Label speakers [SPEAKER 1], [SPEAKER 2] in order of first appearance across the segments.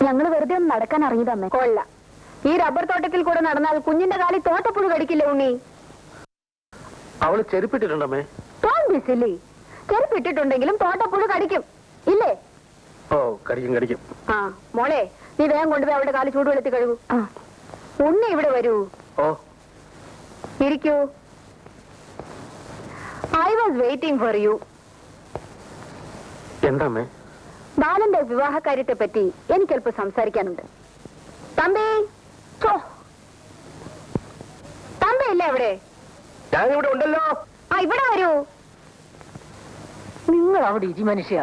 [SPEAKER 1] ഞങ്ങൾ വെറുതെ ഒന്ന് നടക്കാൻ അറിയതമ്മേ. കൊള്ള, ഈ റബ്ബർ തോട്ടത്തിൽ കൂടെ നടന്നാൽ കുഞ്ഞിന്റെ കാലിൽ തോട്ടപ്പുഴു കടിക്കില്ല ഉണ്ണി.
[SPEAKER 2] അവള് ചെരുപ്പിട്ടിട്ടുണ്ടമ്മേ.
[SPEAKER 1] തോന്നില്ലേ, ചെരുപ്പിട്ടിട്ടുണ്ടെങ്കിലും തോട്ടപ്പുഴു കടിക്കും ഇല്ലേ?
[SPEAKER 2] ഓ, കടിക്കും.
[SPEAKER 1] ആ മോളെ, നീ വേഗം കൊണ്ടുപോയി അവളുടെ കാല് ചൂടുവെള്ളത്തിൽ കഴുകൂ. ഉണ്ണി ഇവിടെ വരൂ.
[SPEAKER 2] ഓ,
[SPEAKER 1] ഇരിക്കൂ. I was waiting for you.
[SPEAKER 2] എന്താമ്മേ?
[SPEAKER 1] ബാലന്റെ വിവാഹ കാര്യത്തെ പറ്റി എനിക്കല്പം സംസാരിക്കാനുണ്ട്. തമ്പി, തമ്പി ഇല്ല എവിടെ?
[SPEAKER 2] ഞാനിവിടെ ഉണ്ടല്ലോ.
[SPEAKER 1] ആ, ഇവിടെ വരൂ.
[SPEAKER 3] നിങ്ങൾ അവിടെ ഇരി മനുഷ്യ.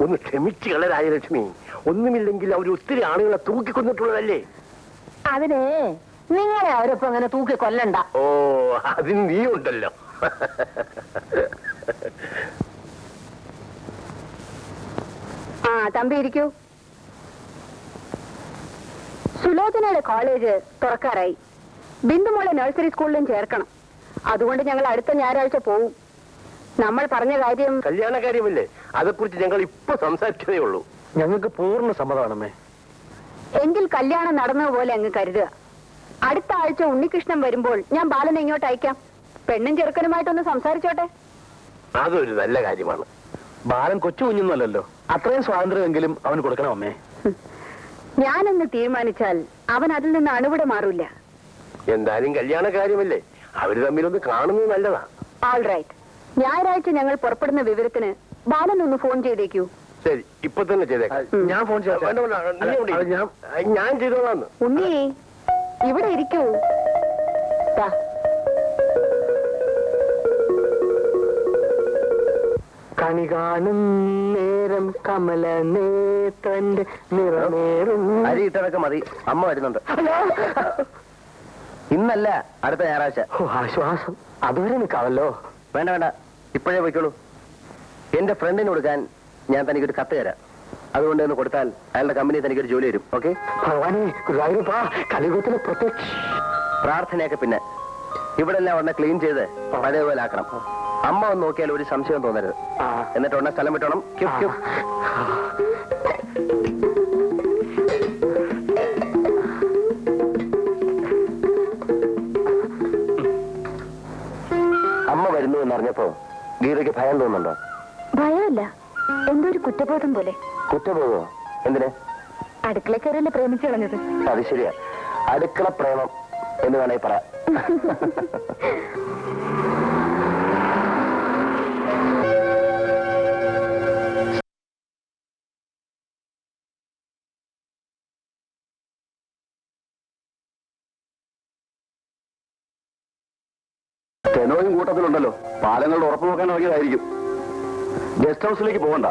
[SPEAKER 2] ഒന്ന് ക്ഷമിച്ചുകള രാജലക്ഷ്മി. ഒന്നുമില്ലെങ്കിൽ അവർ ഒത്തിരി ആളുകളെ തൂക്കിക്കൊന്നിട്ടുള്ളതല്ലേ.
[SPEAKER 3] അതിന് നിങ്ങളെ അവരൊപ്പം അങ്ങനെ തൂക്കി കൊല്ലണ്ട.
[SPEAKER 2] ഓ, അതിന് നീ ഉണ്ടല്ലോ.
[SPEAKER 1] ആ, തമ്പി ഇരിക്കൂ. സുലോചനയുടെ കോളേജ് തുറക്കാറായി. ബിന്ദുമോളെ നഴ്സറി സ്കൂളിലും ചേർക്കണം. അതുകൊണ്ട് ഞങ്ങൾ അടുത്ത ഞായറാഴ്ച പോവും. നമ്മൾ പറഞ്ഞ കാര്യം
[SPEAKER 2] കല്യാണ കാര്യമല്ലേ, അതേക്കുറിച്ച് ഞങ്ങൾ ഇപ്പൊ സംസാരിച്ചതേ ഉള്ളൂ. ഞങ്ങൾക്ക് പൂർണ്ണ സമ്മതമാണമ്മേ.
[SPEAKER 1] എങ്കിൽ കല്യാണം നടന്നതുപോലെ അങ്ങ് കരുതുക. അടുത്ത ആഴ്ച ഉണ്ണികൃഷ്ണൻ വരുമ്പോൾ ഞാൻ ബാലനെ ഇങ്ങോട്ട് അയക്കാം. പെണ്ണും ചെറുക്കനുമായിട്ടൊന്ന് സംസാരിച്ചോട്ടെ.
[SPEAKER 2] അതൊരു നല്ല കാര്യമാണ്. ബാലൻ കൊച്ചു കുഞ്ഞൊന്നുമല്ലല്ലോ, അത്രയും സ്വാതന്ത്ര്യമെങ്കിലും അവന് കൊടുക്കണം അമ്മേ.
[SPEAKER 1] ഞാനെന്ന് തീരുമാനിച്ചാൽ അവൻ അതിൽ നിന്ന് അണുവിടെ മാറില്ല.
[SPEAKER 2] എന്തായാലും കല്യാണ കാര്യമല്ലേ, അവര് തമ്മിലൊന്ന് കാണുന്നത് നല്ലതാ.
[SPEAKER 1] ഓൾ റൈറ്റ്, ഞായറാഴ്ച ഞങ്ങൾ പുറപ്പെടുന്ന വിവരത്തിന് ബാലൻ ഒന്ന് ഫോൺ ചെയ്തേക്കൂ.
[SPEAKER 2] ശരി, ഇപ്പൊ തന്നെ ചെയ്തേക്കാം. ഞാൻ ഫോൺ ചെയ്യാം. ഞാൻ ചെയ്തോളാന്ന്.
[SPEAKER 1] ഉണ്ണി, ഇവിടെ ഇരിക്കൂ.
[SPEAKER 2] കണി കാണും നേരം കമല നേത്രന്റെ നിറമേറും.
[SPEAKER 4] അരി ഇട്ടതൊക്കെ മതി, അമ്മ വരുന്നുണ്ട്. ഇന്നല്ല, അടുത്ത ഞായറാഴ്ച.
[SPEAKER 2] ആശ്വാസം, അതുവരെ നിൽക്കാമല്ലോ.
[SPEAKER 4] വേണ്ട വേണ്ട, ഇപ്പോഴേ പോയിക്കോളൂ. എന്റെ ഫ്രണ്ടിന് കൊടുക്കാൻ ഞാൻ തനിക്കൊരു കത്ത് തരാം. അതുകൊണ്ട് ഒന്ന് കൊടുത്താൽ അയാളുടെ കമ്പനി തനിക്കൊരു ജോലി വരും. ഓക്കെ?
[SPEAKER 2] ഭഗവാനെ, കലിയുഗത്തിലെ പ്രത്യക്ഷ
[SPEAKER 4] പ്രാർത്ഥനയൊക്കെ പിന്നെ. ഇവിടെ എല്ലാം ഉടനെ ക്ലീൻ ചെയ്ത് പഴയപോലെ ആക്കണം. അമ്മ ഒന്ന് നോക്കിയാൽ ഒരു സംശയം തോന്നരുത്. എന്നിട്ട് ഉടനെ സ്ഥലം വിട്ടോണം. അമ്മ വരുന്നു എന്നറിഞ്ഞപ്പോ ഗീതയ്ക്ക് ഭയം തോന്നുന്നുണ്ടോ?
[SPEAKER 1] ഭയമല്ല, എന്തോ ഒരു കുറ്റബോധം പോലെ.
[SPEAKER 4] കുറ്റബോധമോ? എന്തിന്?
[SPEAKER 1] അടുക്കള കയറിയല്ലേ പ്രേമിച്ചു കളഞ്ഞത്.
[SPEAKER 4] അത് ശരിയാ, അടുക്കള പ്രേമം എന്ന് വേണേ പറ.
[SPEAKER 5] ടെനോയും കൂട്ടത്തിലുണ്ടല്ലോ. പാലങ്ങളുടെ ഉറപ്പ് നോക്കാൻ ഇറങ്ങിയതായിരിക്കും. ഗസ്റ്റ് ഹൗസിലേക്ക് പോകണ്ട,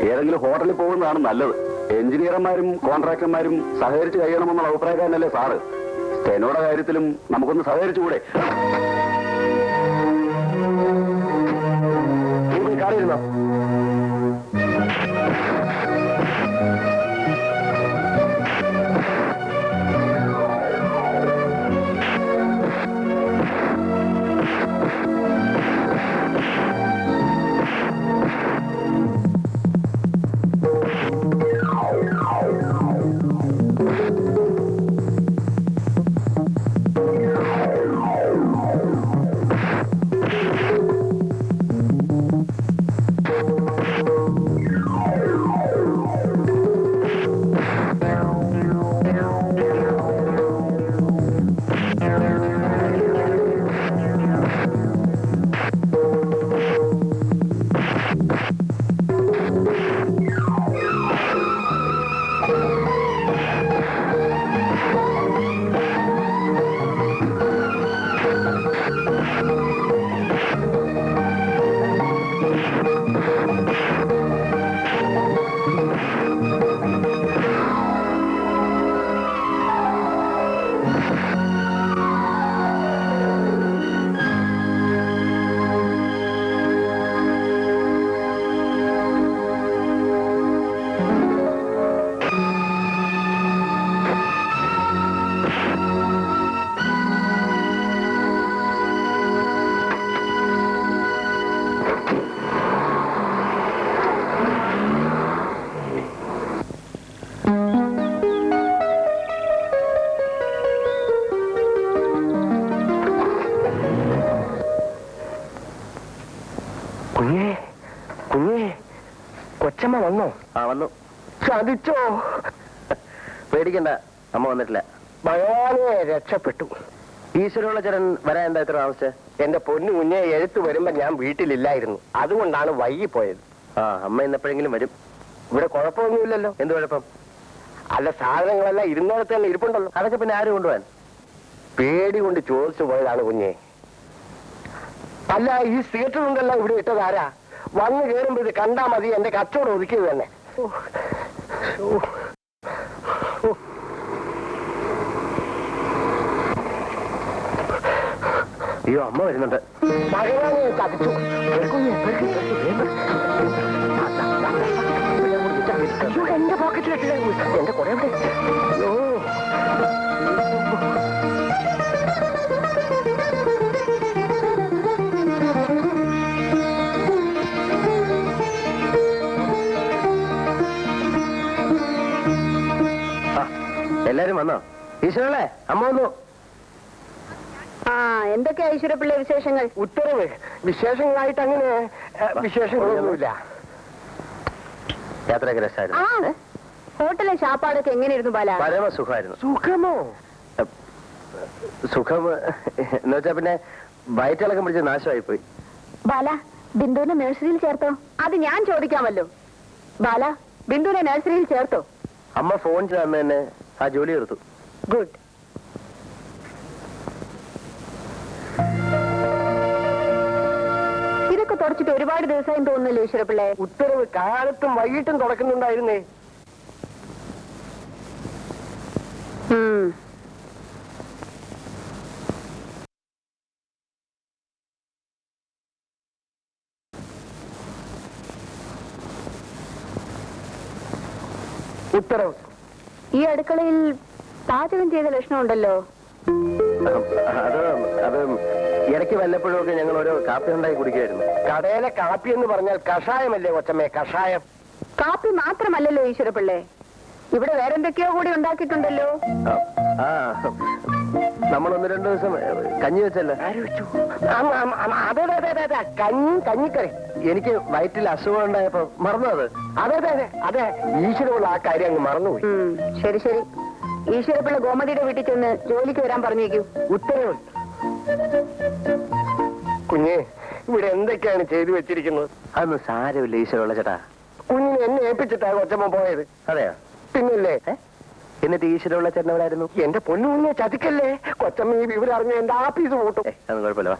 [SPEAKER 5] ഏതെങ്കിലും ഹോട്ടലിൽ പോകുന്നതാണ് നല്ലത്. എഞ്ചിനീയർമാരും കോൺട്രാക്ടർമാരും സഹകരിച്ച് കഴിയണമെന്നുള്ള അഭിപ്രായക്കാരനല്ലേ സാറ്. ടെനോയുടെ കാര്യത്തിലും നമുക്കൊന്ന് സഹകരിച്ചുകൂടെ?
[SPEAKER 4] കാറിയിരുന്നോ? വന്നോ? ആ വന്നു. ചതിച്ചോ? പേടിക്കണ്ട, അമ്മ വന്നിട്ടില്ല. ഭഗവാനെ രക്ഷപ്പെട്ടു. ഈശ്വരമുള്ള ചേരൻ വരാൻ എന്താ ഇത്ര താമസിച്ചത്? എന്റെ പൊന്നു കുഞ്ഞെ എഴുത്ത് വരുമ്പോ ഞാൻ വീട്ടിലില്ലായിരുന്നു, അതുകൊണ്ടാണ് വൈകിപ്പോയത്. ആ, അമ്മ ഇന്നെപ്പോഴെങ്കിലും വരും. ഇവിടെ കുഴപ്പമൊന്നുമില്ലല്ലോ. എന്ത് കുഴപ്പം? അല്ല, സാധനങ്ങളെല്ലാം ഇരുന്നിടത്ത് തന്നെ ഇരിപ്പുണ്ടല്ലോ. അതൊക്കെ പിന്നെ ആര് കൊണ്ടുപോകാൻ? പേടി കൊണ്ട് ചോദിച്ചു പോയതാണ് കുഞ്ഞെ. അല്ല, ഈ സീറ്റ് കൊണ്ടല്ല ഇവിടെ ഇട്ടത് ആരാ? വന്ന് കയറുമ്പോ ഇത് കണ്ടാ മതി, എന്റെ കച്ചവടം ഒതുക്കിയത് തന്നെ. അയ്യോ, അമ്മ വരുന്നുണ്ട്. ഭഗവാനെ ചതിച്ചു. എന്റെ പോക്കറ്റിലിട്ടില്ല, എന്റെ കുറെ എവിടെ? അയ്യോ, എല്ലാരും വന്നോ? ഈശ്വരല്ലേ, അമ്മ വന്നു.
[SPEAKER 1] ആ, എന്തൊക്കെയാ ഈശ്വരപ്പിള്ളി വിശേഷങ്ങൾ?
[SPEAKER 4] ഉത്തരവ് വിശേഷങ്ങളായിട്ട് അങ്ങനെ വിശേഷങ്ങളൊന്നുമില്ല. യാത്രയൊക്കെ രസമായിരുന്നു.
[SPEAKER 1] ഹോട്ടലിലെ ശാപ്പാടൊക്കെ എങ്ങനെയായിരുന്നു ബാല?
[SPEAKER 4] പരമസുഖമായിരുന്നു. സുഖമോ? സുഖം എന്ന് വെച്ചാ പിന്നെ വയറ്റിളക്കം പിടിച്ച് നാശമായി പോയി.
[SPEAKER 1] ബാല, ബിന്ദുവിനെ നഴ്സറിയിൽ ചേർത്തോ? അത് ഞാൻ ചോദിക്കാമല്ലോ. ബാല, ബിന്ദുവിനെ നഴ്സറിയിൽ ചേർത്തോ?
[SPEAKER 4] അമ്മ ഫോൺ ചെയ്ത് അന്ന് തന്നെ ആ ജോലി എടുത്തു.
[SPEAKER 1] ഗുഡ്. ഇതൊക്കെ തുടച്ചിട്ട് ഒരുപാട് ദിവസമായി തോന്നുന്നല്ലോ ഈശ്വരപ്പിള്ളേ.
[SPEAKER 4] ഉത്തരവ് കാലത്തും വൈകിട്ടും തുടക്കുന്നുണ്ടായിരുന്നേ. ഉത്തരവ്
[SPEAKER 1] ഈ അടുക്കളയിൽ പാചകം ചെയ്ത ലക്ഷണമുണ്ടല്ലോ.
[SPEAKER 4] അത് ഇടയ്ക്ക് വല്ലപ്പോഴും ഒക്കെ ഞങ്ങൾ ഓരോ കാപ്പി ഉണ്ടാക്കി കുടിക്കുമായിരുന്നു. കടയിലെ കാപ്പി എന്ന് പറഞ്ഞാൽ കഷായമല്ലേ കൊച്ചമ്മേ? കഷായം.
[SPEAKER 1] കാപ്പി മാത്രമല്ലല്ലോ ഈശ്വരപ്പിള്ളേ, ഇവിടെ വേറെന്തൊക്കെയോ കൂടി ഉണ്ടാക്കിയിട്ടുണ്ടല്ലോ.
[SPEAKER 4] ആ, നമ്മൾ 1-2 ദിവസം കഞ്ഞി വെച്ചല്ലേ? അതെ അതെ അതെ അതെ, കഞ്ഞിക്കറി. എനിക്ക് വയറ്റിൽ അസുഖം ഉണ്ടായപ്പോ മറന്നു അത്. അതെ അതെ അതെ അതെ, ഈശ്വരമുള്ള ആ കാര്യം അങ്ങ് മറന്നുപോയി.
[SPEAKER 1] ശരി ശരി, ഈശ്വരപ്പിള്ള ഗോമതിയുടെ വീട്ടിൽ ചെന്ന് ജോലിക്ക് വരാൻ പറഞ്ഞേക്കൂ.
[SPEAKER 4] ഉത്തരവ്. കുഞ്ഞെ, ഇവിടെ എന്തൊക്കെയാണ് ചെയ്തു വെച്ചിരിക്കുന്നത്? അതൊന്നും സാരമില്ല ഈശ്വരമുള്ള ചേട്ടാ. കുഞ്ഞിനെ എന്നെ ഏൽപ്പിച്ചിട്ടാ കൊച്ചമ്മ പോയത്. അതെയോ? പിന്നല്ലേ. എന്നിട്ട് ഈശ്വരമുള്ള ചേട്ടൻ എവിടെയായിരുന്നു? എന്റെ പൊന്നു കുഞ്ഞെ ചതിക്കല്ലേ. കൊച്ചമ്മ ഈ വിവരം അറിഞ്ഞ എന്റെ ആഫീസ് കൂട്ടും. അതൊന്നും കുഴപ്പമില്ല.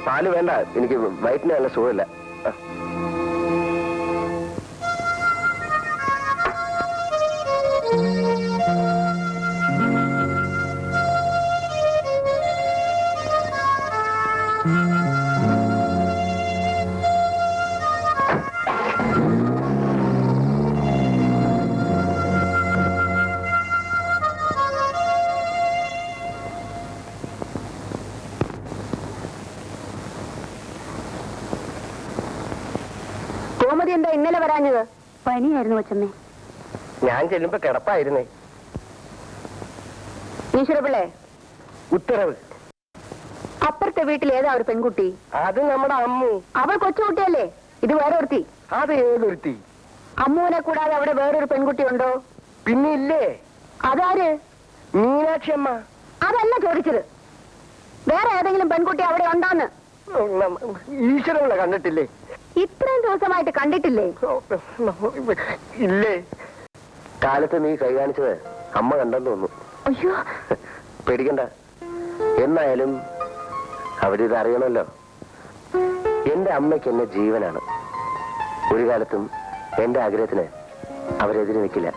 [SPEAKER 4] പാല് വേണ്ട, എനിക്ക് വയറ്റിന് നല്ല സുഖമില്ല.
[SPEAKER 1] ഗോമതി എന്താ ഇന്നലെ വരാഞ്ഞത്? പനിയായിരുന്നു കൊച്ചമ്മേ.
[SPEAKER 4] ഞാൻ ചെല്ലുമ്പോ കിടപ്പായിരുന്നേ.
[SPEAKER 1] ഈശ്വരപിള്ളേ,
[SPEAKER 4] ഉത്തരവ്.
[SPEAKER 1] അപ്പുറത്തെ വീട്ടിൽ ഏതാ ഒരു പെൺകുട്ടി?
[SPEAKER 4] അത് നമ്മുടെ അമ്മു.
[SPEAKER 1] അവൾ കൊച്ചുകുട്ടിയല്ലേ? ഇത് വേറൊരുത്തി.
[SPEAKER 4] അത് ഏതൊരുത്തി?
[SPEAKER 1] അമ്മുവിനെ കൂടാതെ അവിടെ വേറൊരു പെൺകുട്ടി ഉണ്ടോ?
[SPEAKER 4] പിന്നെ ഇല്ലേ.
[SPEAKER 1] അതാര്?
[SPEAKER 4] മീനാക്ഷി അമ്മ.
[SPEAKER 1] അതല്ല ചോദിച്ചത്, വേറെ ഏതെങ്കിലും പെൺകുട്ടി അവിടെ ഉണ്ടാന്ന്.
[SPEAKER 4] ഈശ്വരമുള്ള കണ്ടിട്ടില്ലേ?
[SPEAKER 1] ഇത്രയും ദിവസമായിട്ട് കണ്ടിട്ടില്ലേ?
[SPEAKER 4] ഇല്ലേ. കാലത്ത് നീ കൈ കാണിച്ചത് അമ്മ കണ്ടെന്ന് തോന്നുന്നു.
[SPEAKER 1] അയ്യോ,
[SPEAKER 4] പേടിക്കണ്ട. എന്നായാലും അവരിത് അറിയണമല്ലോ. എന്റെ അമ്മയ്ക്ക് എന്നെ ജീവനാണ്. ഒരു കാലത്തും എന്റെ ആഗ്രഹത്തിന് അവരെതിരെ നിൽക്കില്ല.